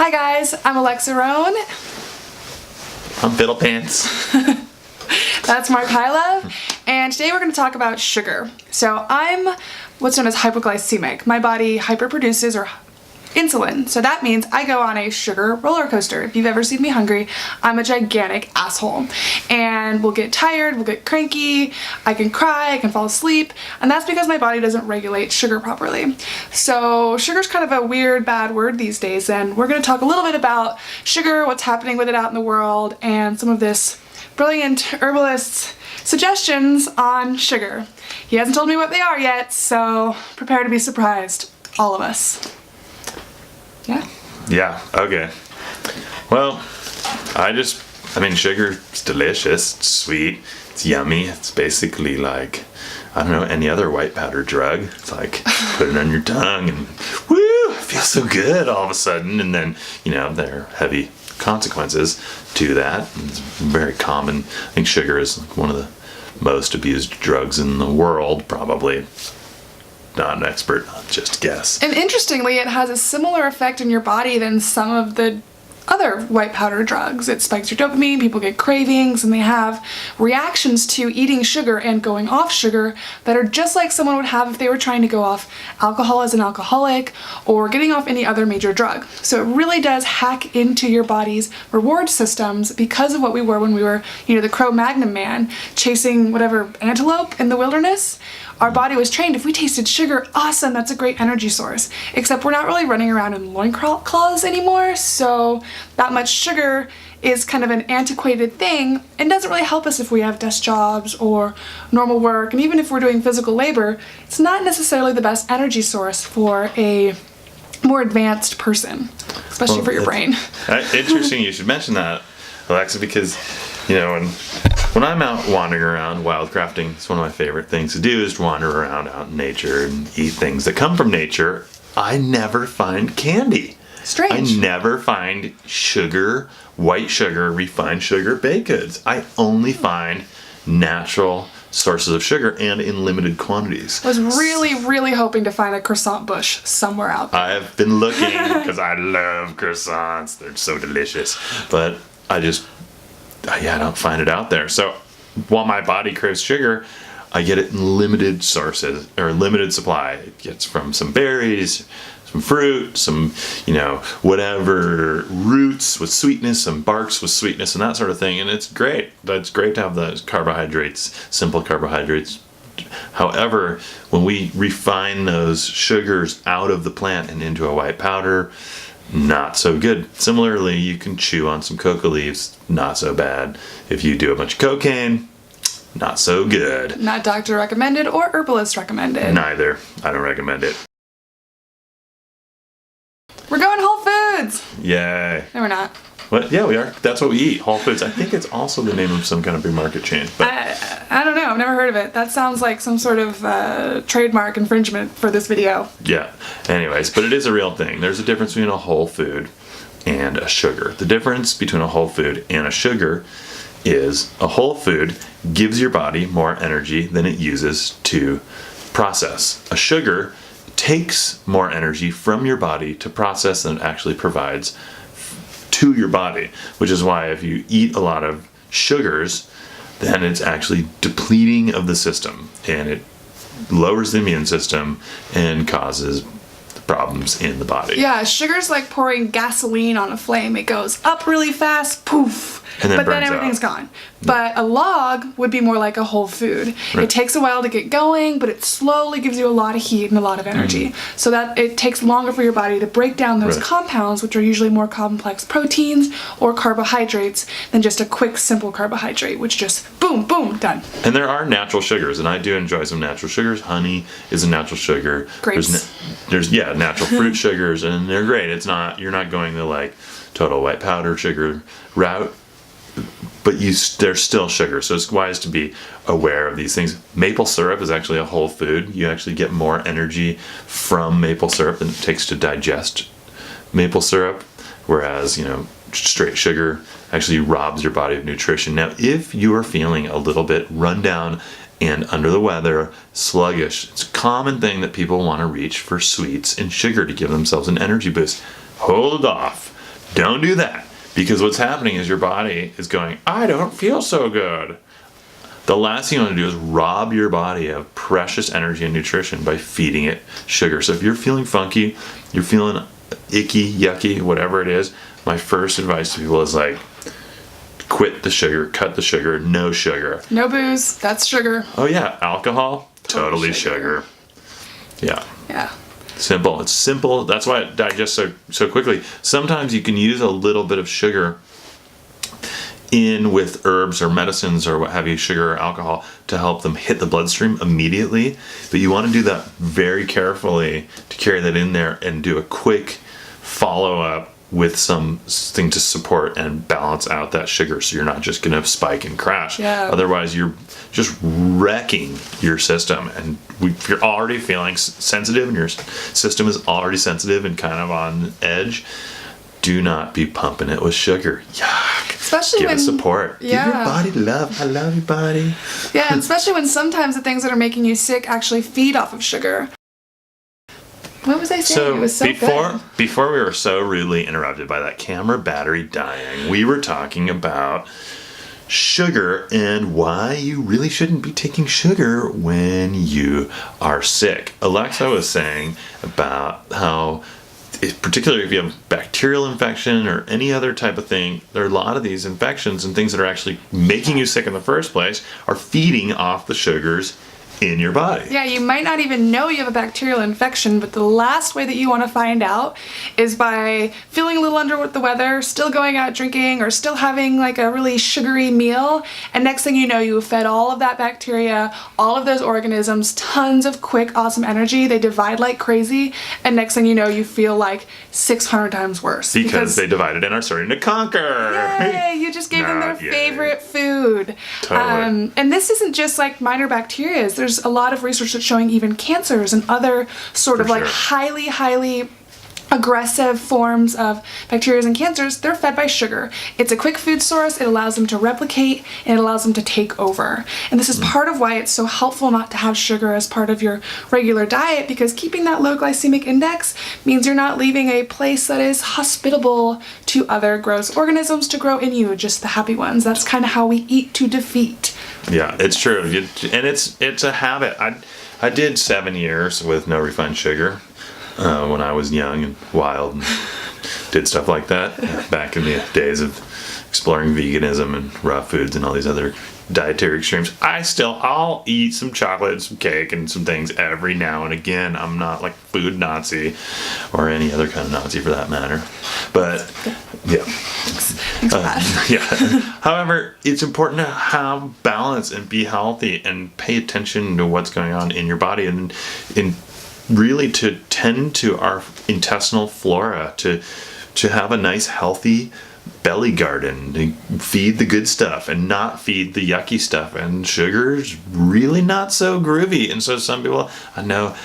Hi guys, I'm Alexa Roan. I'm Fiddle Pants. That's Mark Highlove, and today we're going to talk about sugar. So I'm what's known as hypoglycemic. My body hyperproduces insulin, so that means I go on a sugar roller coaster. If you've ever seen me hungry, I'm a gigantic asshole, and we'll get tired, we'll get cranky, I can cry, I can fall asleep, and that's because my body doesn't regulate sugar properly. So sugar's kind of a weird, bad word these days, and we're going to talk a little bit about sugar, what's happening with it out in the world, and some of this brilliant herbalist's suggestions on sugar. He hasn't told me what they are yet, so prepare to be surprised, all of us. Yeah, okay. Well, sugar is delicious, it's sweet, it's yummy. It's basically like, I don't know, any other white powder drug. It's like, put it on your tongue and woo, it feels so good all of a sudden. And then, there are heavy consequences to that. It's very common. I think sugar is one of the most abused drugs in the world, probably. Not an expert, just guess. And interestingly, it has a similar effect in your body than some of the other white powder drugs. It spikes your dopamine, people get cravings, and they have reactions to eating sugar and going off sugar that are just like someone would have if they were trying to go off alcohol as an alcoholic or getting off any other major drug. So it really does hack into your body's reward systems because of what we were when we were, the Cro-Magnon man chasing whatever antelope in the wilderness. Our body was trained, if we tasted sugar, awesome, that's a great energy source. Except we're not really running around in loincloths anymore, so that much sugar is kind of an antiquated thing and doesn't really help us if we have desk jobs or normal work, and even if we're doing physical labor, it's not necessarily the best energy source for a more advanced person, especially for your brain. Interesting you should mention that, Alexa, because when I'm out wandering around wildcrafting, it's one of my favorite things to do is to wander around out in nature and eat things that come from nature. I never find candy. Strange. I never find sugar, white sugar, refined sugar, baked goods. I only find natural sources of sugar and in limited quantities. I was really hoping to find a croissant bush somewhere out there. I've been looking because I love croissants. They're so delicious. But I don't find it out there. So while my body craves sugar, I get it in limited sources or limited supply. It gets from some berries, some fruit, some, whatever roots with sweetness, some barks with sweetness and that sort of thing. And it's great. It's great to have those carbohydrates, simple carbohydrates. However, when we refine those sugars out of the plant and into a white powder, not so good. Similarly, you can chew on some coca leaves, not so bad. If you do a bunch of cocaine, not so good. Not doctor recommended or herbalist recommended. Neither. I don't recommend it. We're going Whole Foods! Yay. No, we're not. What? Yeah, we are. That's what we eat. Whole Foods. I think it's also the name of some kind of big market chain. But I don't know. I've never heard of it. That sounds like some sort of trademark infringement for this video. Yeah. Anyways, but it is a real thing. There's a difference between a whole food and a sugar. The difference between a whole food and a sugar is a whole food gives your body more energy than it uses to process. A sugar takes more energy from your body to process than it actually provides to your body, which is why if you eat a lot of sugars, then it's actually depleting of the system and it lowers the immune system and causes problems in the body. Yeah, sugar's like pouring gasoline on a flame. It goes up really fast, poof, and but then everything's gone. But a log would be more like a whole food. Right. It takes a while to get going, but it slowly gives you a lot of heat and a lot of energy. So that it takes longer for your body to break down those compounds, which are usually more complex proteins or carbohydrates than just a quick, simple carbohydrate, which just boom, boom, done. And there are natural sugars, and I do enjoy some natural sugars. Honey is a natural sugar. Grapes. There's natural fruit sugars, and they're great. You're not going the like total white powder sugar route, but they're still sugar, so it's wise to be aware of these things. Maple syrup is actually a whole food. You actually get more energy from maple syrup than it takes to digest maple syrup, whereas straight sugar actually robs your body of nutrition. Now, if you are feeling a little bit run down and under the weather, sluggish, it's a common thing that people want to reach for sweets and sugar to give themselves an energy boost. Hold off, Don't do that, because what's happening is your body is going, I don't feel so good. The last thing you want to do is rob your body of precious energy and nutrition by feeding it sugar. So if you're feeling funky, you're feeling icky, yucky, whatever it is, my first advice to people is like, quit the sugar, cut the sugar, no sugar. No booze, that's sugar. Oh yeah, alcohol, totally sugar. Yeah. Yeah. Simple. It's simple. That's why it digests so quickly. Sometimes you can use a little bit of sugar in with herbs or medicines or what have you, sugar or alcohol, to help them hit the bloodstream immediately. But you want to do that very carefully to carry that in there and do a quick follow-up with something to support and balance out that sugar, so you're not just going to spike and crash. Yeah. Otherwise, you're just wrecking your system. And if you're already feeling sensitive and your system is already sensitive and kind of on edge, do not be pumping it with sugar. Yuck. Especially Give when it support. Yeah. Give your body love. I love you, body. Yeah, and especially when sometimes the things that are making you sick actually feed off of sugar. What was I saying? So, It was so good. before we were so rudely interrupted by that camera battery dying, we were talking about sugar and why you really shouldn't be taking sugar when you are sick. Alexa was saying about how, particularly if you have bacterial infection or any other type of thing, there are a lot of these infections and things that are actually making you sick in the first place are feeding off the sugars in your body. Yeah, you might not even know you have a bacterial infection, but the last way that you want to find out is by feeling a little under the weather, still going out drinking, or still having like a really sugary meal, and next thing you know, you fed all of that bacteria, all of those organisms, tons of quick, awesome energy. They divide like crazy, and next thing you know, you feel like 600 times worse. Because they divided and are starting to conquer. Yay, you just gave them their Not yay. favorite food. Totally. And this isn't just like minor bacteria. There's a lot of research that's showing even cancers and other sort of For like sure. highly aggressive forms of bacteria and cancers, they're fed by sugar. It's a quick food source, it allows them to replicate, and it allows them to take over. And this is part of why it's so helpful not to have sugar as part of your regular diet, because keeping that low glycemic index means you're not leaving a place that is hospitable to other gross organisms to grow in you, just the happy ones. That's kind of how we eat to defeat. Yeah, it's true. And it's a habit. I did 7 years with no refined sugar when I was young and wild and did stuff like that back in the days of exploring veganism and raw foods and all these other dietary extremes. I'll eat some chocolate and some cake and some things every now and again. I'm not like food Nazi or any other kind of Nazi for that matter. But yeah. Yeah. However, it's important to have balance and be healthy and pay attention to what's going on in your body and really to tend to our intestinal flora, to have a nice healthy belly garden, to feed the good stuff and not feed the yucky stuff. And sugar's really not so groovy. And so some people I know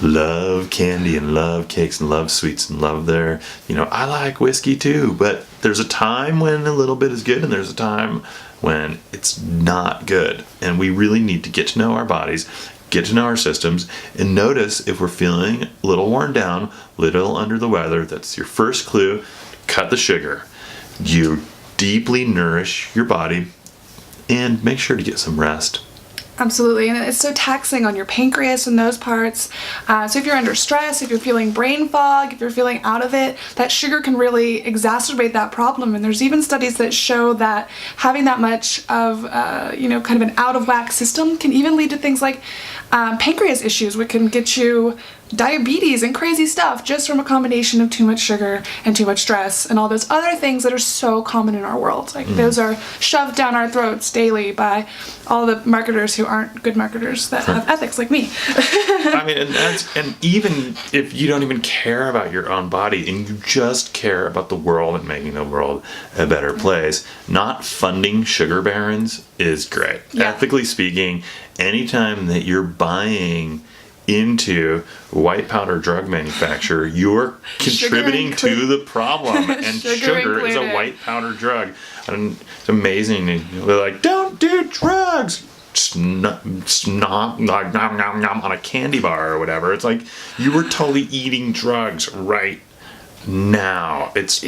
love candy and love cakes and love sweets and love their, I like whiskey too, but there's a time when a little bit is good and there's a time when it's not good. And we really need to get to know our bodies, get to know our systems, and notice if we're feeling a little worn down, little under the weather. That's your first clue. Cut the sugar. You deeply nourish your body and make sure to get some rest. Absolutely, and it's so taxing on your pancreas and those parts. So if you're under stress, if you're feeling brain fog, if you're feeling out of it, that sugar can really exacerbate that problem. And there's even studies that show that having that much of, kind of an out of whack system can even lead to things like pancreas issues, which can get you diabetes and crazy stuff just from a combination of too much sugar and too much stress and all those other things that are so common in our world. Like those are shoved down our throats daily by all the marketers who aren't good marketers that have ethics like me. I mean, and even if you don't even care about your own body and you just care about the world and making the world a better place, not funding sugar barons is great. Yeah. Ethically speaking, anytime that you're buying into white powder drug manufacturer, you're contributing to the problem. And sugar is a white powder drug. And it's amazing. They're like, don't do drugs. Nom nom nom on a candy bar or whatever. It's like you were totally eating drugs right now. It's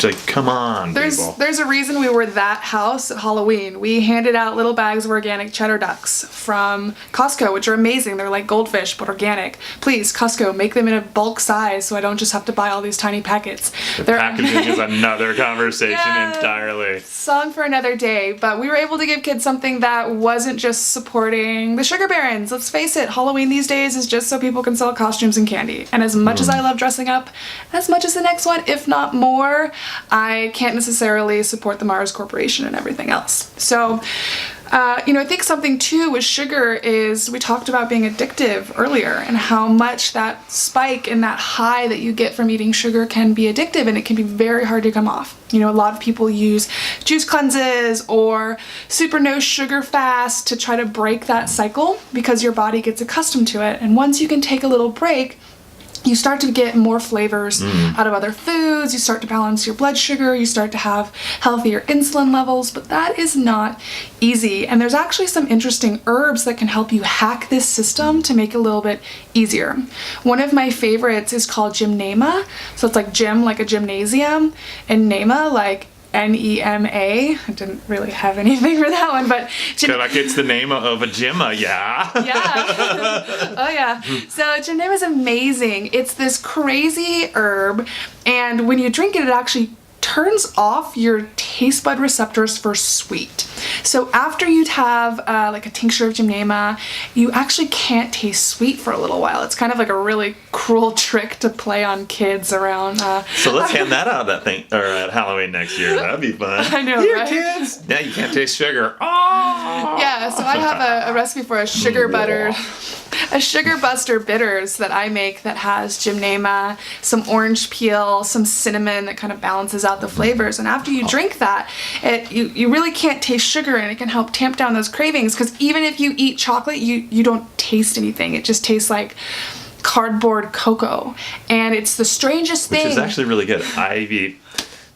like, come on, people. There's a reason we were that house at Halloween. We handed out little bags of organic cheddar ducks from Costco, which are amazing. They're like goldfish, but organic. Please, Costco, make them in a bulk size so I don't just have to buy all these tiny packets. Packaging is another conversation entirely. Song for another day, but we were able to give kids something that wasn't just supporting the sugar barons. Let's face it, Halloween these days is just so people can sell costumes and candy. And as much as I love dressing up, as much as the next one, if not more, I can't necessarily support the Mars Corporation and everything else. So, I think something too with sugar is, we talked about being addictive earlier and how much that spike and that high that you get from eating sugar can be addictive, and it can be very hard to come off. A lot of people use juice cleanses or super no sugar fast to try to break that cycle because your body gets accustomed to it. And once you can take a little break, you start to get more flavors out of other foods, you start to balance your blood sugar, you start to have healthier insulin levels, but that is not easy. And there's actually some interesting herbs that can help you hack this system to make it a little bit easier. One of my favorites is called Gymnema. So it's like gym, like a gymnasium, and Nema, like Nema. I didn't really have anything for that one, but feel like it's the name of a gym, yeah. Oh yeah. So Gymnema is amazing. It's this crazy herb, and when you drink it, it actually turns off your taste bud receptors for sweet. So after you'd have like a tincture of Gymnema, you actually can't taste sweet for a little while. It's kind of like a really cruel trick to play on kids around. So let's hand that out at Halloween next year. That'd be fun. I know, here, right? Kids. Yeah, you can't taste sugar. Oh. Yeah, so I have a recipe for a sugar buster bitters that I make that has Gymnema, some orange peel, some cinnamon that kind of balances out the flavors. And after you drink that, you really can't taste sugar, and it can help tamp down those cravings, because even if you eat chocolate, you don't taste anything. It just tastes like cardboard cocoa, and it's the strangest thing. Which is actually really good. I eat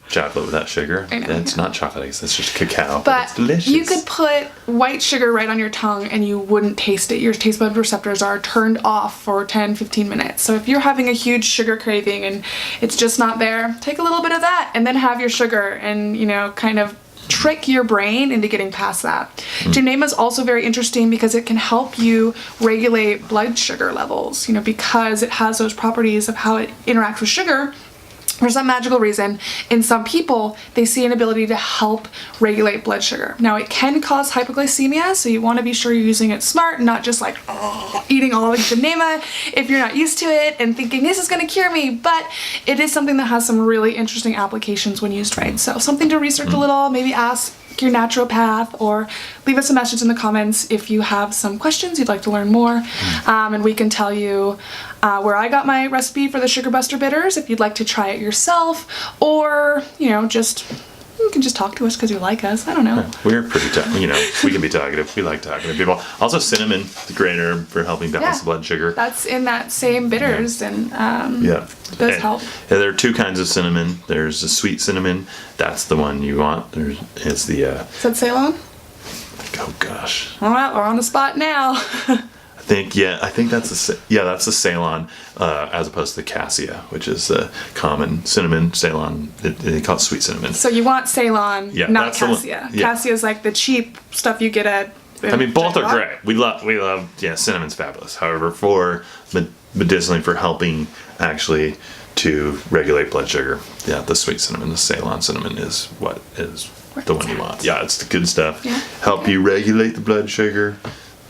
chocolate without sugar. It's not chocolate, it's just cacao, but it's delicious. You could put white sugar right on your tongue and you wouldn't taste it. Your taste bud receptors are turned off for 10-15 minutes. So if you're having a huge sugar craving and it's just not there, take a little bit of that and then have your sugar, and kind of trick your brain into getting past that. Gymnema is also very interesting because it can help you regulate blood sugar levels, because it has those properties of how it interacts with sugar. For some magical reason, in some people, they see an ability to help regulate blood sugar. Now, it can cause hypoglycemia, so you want to be sure you're using it smart and not just like eating all of the Gymnema if you're not used to it and thinking this is going to cure me. But it is something that has some really interesting applications when used right. So something to research a little, maybe ask your naturopath, or leave us a message in the comments if you have some questions you'd like to learn more, and we can tell you where I got my recipe for the Sugar Buster bitters if you'd like to try it yourself, or you can just talk to us because you like us. I don't know. We're pretty we can be talkative. We like talking to people. Also, cinnamon, the great herb for helping balance the blood sugar. That's in that same bitters, and does help. Yeah, there are two kinds of cinnamon. There's the sweet cinnamon. That's the one you want. It's the is that Ceylon? Oh gosh. All right, we're on the spot now. I think that's the Ceylon, as opposed to the cassia, which is the common cinnamon. Ceylon, they call it sweet cinnamon. So you want Ceylon, not cassia. Yeah. Cassia is like the cheap stuff you get at. Both are great. We love. Cinnamon's fabulous. However, for medicinally, for helping actually to regulate blood sugar, the sweet cinnamon, the Ceylon cinnamon is the one you want. Yeah, it's the good stuff. Yeah. Help you regulate the blood sugar.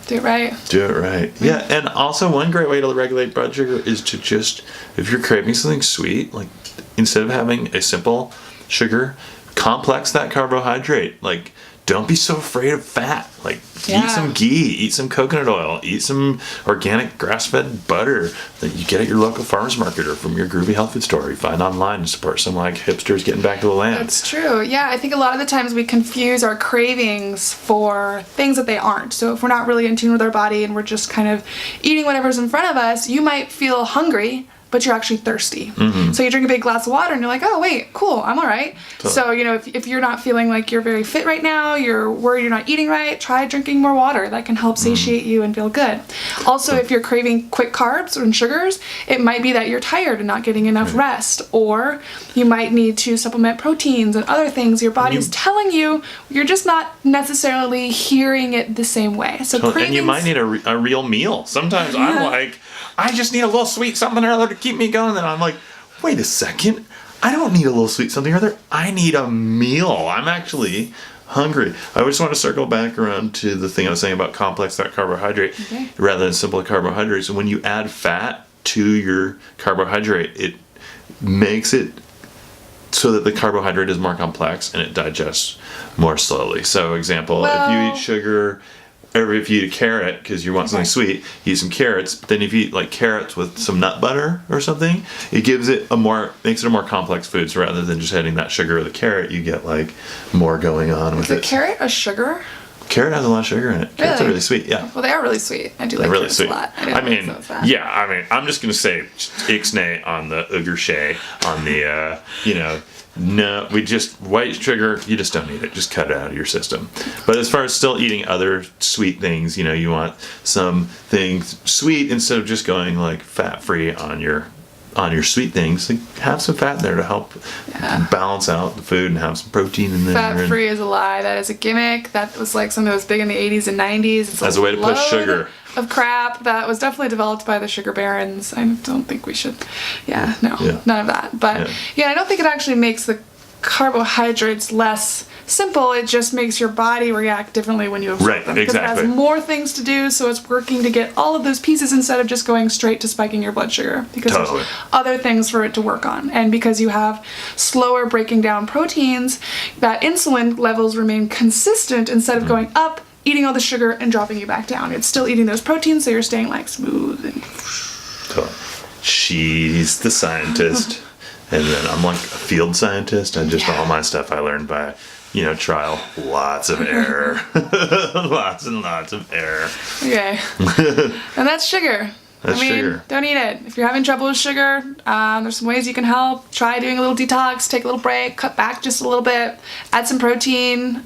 Do it right. Yeah, and also one great way to regulate blood sugar is to just, if you're craving something sweet, like instead of having a simple sugar, complex that carbohydrate. Like, don't be so afraid of fat. Like, eat some ghee, eat some coconut oil, eat some organic grass-fed butter that you get at your local farmer's market or from your groovy health food store you find online to support some like hipsters getting back to the land. That's true. Yeah, I think a lot of the times we confuse our cravings for things that they aren't. So if we're not really in tune with our body and we're just kind of eating whatever's in front of us, you might feel hungry, but you're actually thirsty. So you drink a big glass of water and you're like, oh wait, cool, I'm all right. Totally. So, you know, if you're not feeling like you're very fit right now, you're worried you're not eating right, try drinking more water. That can help satiate you and feel good. Also, if you're craving quick carbs and sugars, it might be that you're tired and not getting enough rest, or you might need to supplement proteins and other things your body's telling you, you're just not necessarily hearing it the same way. So cravings, and you might need a real meal. Sometimes I'm like, I just need a little sweet something or other to keep me going. And I'm like, wait a second. I don't need a little sweet something or other. I need a meal. I'm actually hungry. I just want to circle back around to the thing I was saying about complex fat carbohydrate rather than simple carbohydrates. And when you add fat to your carbohydrate, it makes it so that the carbohydrate is more complex and it digests more slowly. So example, if you eat sugar, or if you eat a carrot because you want something sweet, you eat some carrots. But then if you eat like carrots with some nut butter or something, it makes it a more complex food. So rather than just adding that sugar or the carrot, you get like more going on with it. Is a carrot a sugar? Carrot has a lot of sugar in it. Carrots are really sweet, yeah. Well, they are really sweet. I do like really carrots sweet. a lot. I mean, I'm just going to say ixnay on the ugershay, on the, no, white sugar, you just don't need it. Just cut it out of your system. But as far as still eating other sweet things, you want some things sweet instead of just going like fat-free on your sweet things. Like, have some fat in there to help balance out the food and have some protein in there. Fat-free is a lie. That is a gimmick. That was like something that was big in the 80s and 90s. It's as a way to push sugar. Of crap that was definitely developed by the sugar barons. I don't think we should. None of that. But I don't think it actually makes the carbohydrates less simple. It just makes your body react differently when you absorb them. Because it has more things to do, so it's working to get all of those pieces instead of just going straight to spiking your blood sugar. Because there's other things for it to work on. And because you have slower breaking down proteins, that insulin levels remain consistent instead of going up, eating all the sugar and dropping you back down. It's still eating those proteins, so you're staying like smooth and she's the scientist. And then I'm like a field scientist. All my stuff I learned by, trial, lots of error. Lots and lots of error. Okay. And that's sugar. Sugar. Don't eat it. If you're having trouble with sugar, there's some ways you can help. Try doing a little detox, take a little break, cut back just a little bit, add some protein,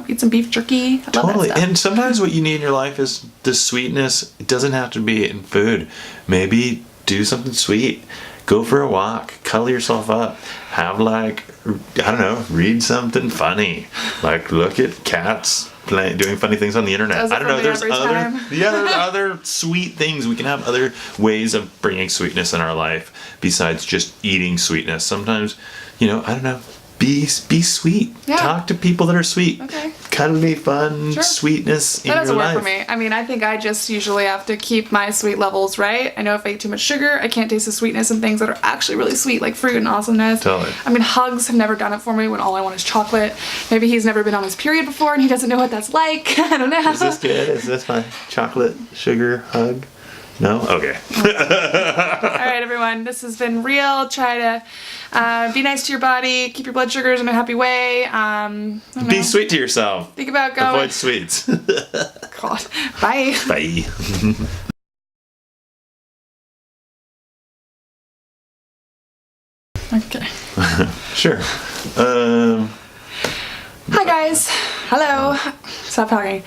eat some beef jerky. I love that stuff. And sometimes what you need in your life is the sweetness. It doesn't have to be in food. Maybe do something sweet. Go for a walk, cuddle yourself up, have read something funny. Like look at cats doing funny things on the internet. I don't know, there's other sweet things. We can have other ways of bringing sweetness in our life besides just eating sweetness. Sometimes, be sweet. Yeah. Talk to people that are sweet. Okay. Cuddly, fun, sweetness in your life. That doesn't work for me. I think I just usually have to keep my sweet levels right. I know if I eat too much sugar, I can't taste the sweetness in things that are actually really sweet, like fruit and awesomeness. Totally. Hugs have never done it for me when all I want is chocolate. Maybe he's never been on his period before and he doesn't know what that's like. I don't know. Is this good? Is this my chocolate sugar hug? No? Okay. All right, everyone. This has been real. Try to be nice to your body. Keep your blood sugars in a happy way. Be sweet to yourself. Think about going. Avoid sweets. God. Bye. Bye. Okay. Sure. Hi, guys. Hello. Stop talking.